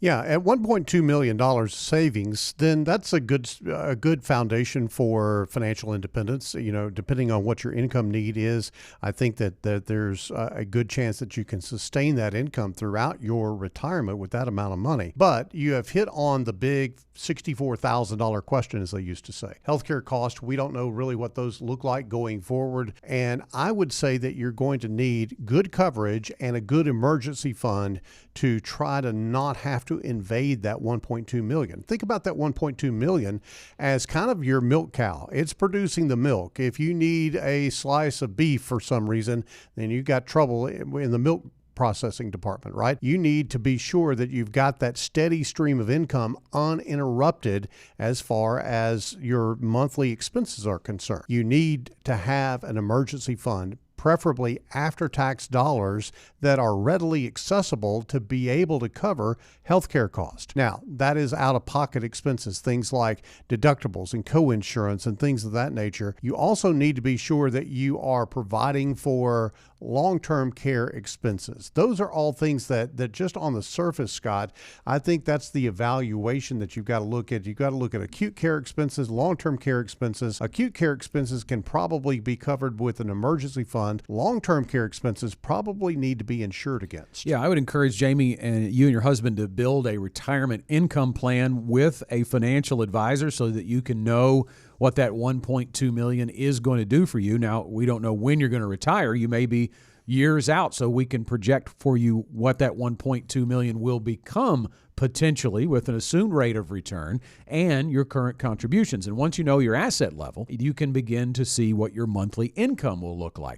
Yeah, at $1.2 million savings, then that's a good foundation for financial independence. Depending on what your income need is, I think that there's a good chance that you can sustain that income throughout your retirement with that amount of money. But you have hit on the big $64,000 question, as they used to say. Healthcare costs, we don't know really what those look like going forward. And I would say that you're going to need good coverage and a good emergency fund to try to not have to invade that 1.2 million. Think about that 1.2 million as kind of your milk cow. It's producing the milk. If you need a slice of beef for some reason, then you've got trouble in the milk processing department, right? You need to be sure that you've got that steady stream of income uninterrupted as far as your monthly expenses are concerned. You need to have an emergency fund, preferably after-tax dollars that are readily accessible to be able to cover healthcare costs. Now, that is out-of-pocket expenses, things like deductibles and co-insurance and things of that nature. You also need to be sure that you are providing for long-term care expenses. Those are all things that just on the surface, Scott, I think that's the evaluation that you've got to look at. You've got to look at acute care expenses, long-term care expenses. Acute care expenses can probably be covered with an emergency fund. Long-term care expenses probably need to be insured against. Yeah, I would encourage Jamie and you and your husband to build a retirement income plan with a financial advisor so that you can know what that 1.2 million is going to do for you. Now, we don't know when you're going to retire. You may be years out, so we can project for you what that 1.2 million will become potentially with an assumed rate of return and your current contributions. And once you know your asset level, you can begin to see what your monthly income will look like.